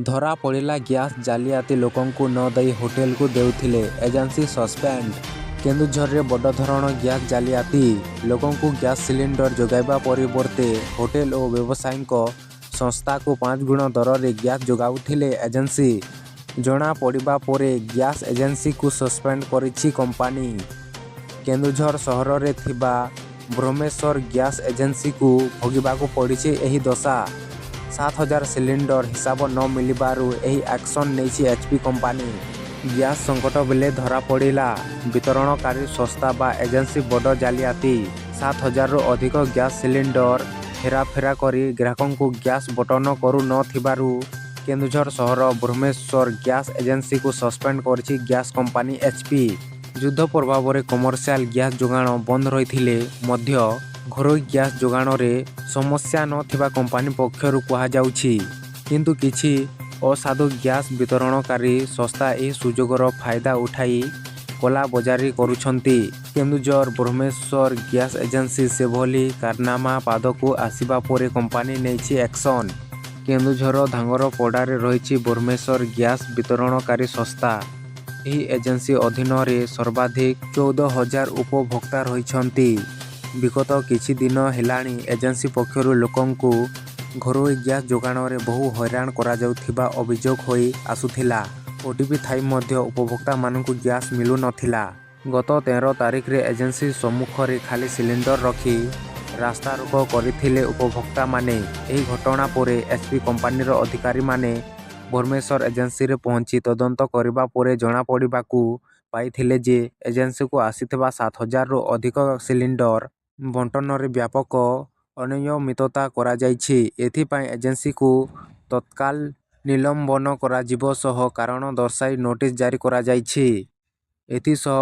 ଧରା ପଡ଼ିଲା ଗ୍ୟାସ୍ ଜାଲିଆତି ଲୋକଙ୍କୁ ନ ଦେଇ ହୋଟେଲକୁ ଦେଉଥିଲେ ଏଜେନ୍ସି ସସ୍ପେଣ୍ଡ। କେନ୍ଦୁଝରରେ ବଡ଼ ଧରଣ ଗ୍ୟାସ୍ ଜାଲିଆତି। ଲୋକଙ୍କୁ ଗ୍ୟାସ୍ ସିଲିଣ୍ଡର ଯୋଗାଇବା ପରିବର୍ତ୍ତେ ହୋଟେଲ ଓ ବ୍ୟବସାୟୀଙ୍କ ସଂସ୍ଥାକୁ 5 ଗୁଣ ଦରରେ ଗ୍ୟାସ୍ ଯୋଗାଉଥିଲେ ଏଜେନ୍ସି। ଜଣାପଡ଼ିବା ପରେ ଗ୍ୟାସ୍ ଏଜେନ୍ସିକୁ ସସ୍ପେଣ୍ଡ କରିଛି କମ୍ପାନୀ। କେନ୍ଦୁଝର ସହରରେ ଥିବା ବ୍ରହ୍ମେଶ୍ୱର ଗ୍ୟାସ୍ ଏଜେନ୍ସିକୁ ଭୋଗିବାକୁ ପଡ଼ିଛି ଏହି ଦଶା। 7,000 ସିଲିଣ୍ଡର ହିସାବ ନ ମିଳିବାରୁ ଏହି ଆକ୍ସନ୍ ନେଇଛି ଏଚ୍ପି କମ୍ପାନୀ। ଗ୍ୟାସ୍ ସଙ୍କଟ ବେଳେ ଧରାପଡ଼ିଲା ବିତରଣକାରୀ ସଂସ୍ଥା ବା ଏଜେନ୍ସି ବଡ଼ ଜାଲିଆତି। 7,000ରୁ ଅଧିକ ଗ୍ୟାସ୍ ସିଲିଣ୍ଡର ହେରାଫେରା କରି ଗ୍ରାହକଙ୍କୁ ଗ୍ୟାସ୍ ବଣ୍ଟନ କରୁ ନ ଥିବାରୁ କେନ୍ଦୁଝର ସହର ବ୍ରହ୍ମେଶ୍ୱର ଗ୍ୟାସ୍ ଏଜେନ୍ସିକୁ ସସ୍ପେଣ୍ଡ କରିଛି ଗ୍ୟାସ୍ କମ୍ପାନୀ ଏଚ୍ପି। ଯୁଦ୍ଧ ପ୍ରଭାବରେ କମର୍ସିଆଲ ଗ୍ୟାସ୍ ଯୋଗାଣ ବନ୍ଦ ରହିଥିଲେ ମଧ୍ୟ ଘରୋଇ ଗ୍ୟାସ୍ ଯୋଗାଣରେ ସମସ୍ୟା ନ ଥିବା କମ୍ପାନୀ ପକ୍ଷରୁ କୁହାଯାଉଛି। କିନ୍ତୁ କିଛି ଅସାଧୁ ଗ୍ୟାସ୍ ବିତରଣକାରୀ ସଂସ୍ଥା ଏହି ସୁଯୋଗର ଫାଇଦା ଉଠାଇ କଳାବଜାରୀ କରୁଛନ୍ତି। କେନ୍ଦୁଝର ବ୍ରହ୍ମେଶ୍ୱର ଗ୍ୟାସ୍ ଏଜେନ୍ସି ସେଭଳି କାରନାମା ପାଦକୁ ଆସିବା ପରେ କମ୍ପାନୀ ନେଇଛି ଆକ୍ସନ୍। କେନ୍ଦୁଝର ଧାଙ୍ଗରପଡ଼ାରେ ରହିଛି ବ୍ରହ୍ମେଶ୍ୱର ଗ୍ୟାସ୍ ବିତରଣକାରୀ ସଂସ୍ଥା। ଏହି ଏଜେନ୍ସି ଅଧୀନରେ ସର୍ବାଧିକ 14,000 ଉପଭୋକ୍ତା ରହିଛନ୍ତି। ବିଗତ କିଛି ଦିନ ହେଲାଣି ଏଜେନ୍ସି ପକ୍ଷରୁ ଲୋକଙ୍କୁ ଘରୋଇ ଗ୍ୟାସ୍ ଯୋଗାଣରେ ବହୁ ହଇରାଣ କରାଯାଉଥିବା ଅଭିଯୋଗ ହୋଇ ଆସୁଥିଲା। ଓଟିପି ଥାଇ ମଧ୍ୟ ଉପଭୋକ୍ତାମାନଙ୍କୁ ଗ୍ୟାସ୍ ମିଳୁନଥିଲା। ଗତ 13 ତାରିଖରେ ଏଜେନ୍ସି ସମ୍ମୁଖରେ ଖାଲି ସିଲିଣ୍ଡର ରଖି ରାସ୍ତାରୋକ କରିଥିଲେ ଉପଭୋକ୍ତାମାନେ। ଏହି ଘଟଣା ପରେ ଏଚ୍ପି କମ୍ପାନୀର ଅଧିକାରୀମାନେ ବ୍ରହ୍ମେଶ୍ୱର ଏଜେନ୍ସିରେ ପହଞ୍ଚି ତଦନ୍ତ କରିବା ପରେ ଜଣାପଡ଼ିବାକୁ ପାଇଥିଲେ ଯେ ଏଜେନ୍ସିକୁ ଆସିଥିବା 7,000ରୁ ଅଧିକ ସିଲିଣ୍ଡର ବଣ୍ଟନରେ ବ୍ୟାପକ ଅନିୟମିତତା କରାଯାଇଛି। ଏଥିପାଇଁ ଏଜେନ୍ସିକୁ ତତ୍କାଳ ନିଲମ୍ବନ କରାଯିବା ସହ କାରଣ ଦର୍ଶାଇ ନୋଟିସ୍ ଜାରି କରାଯାଇଛି। ଏଥିସହ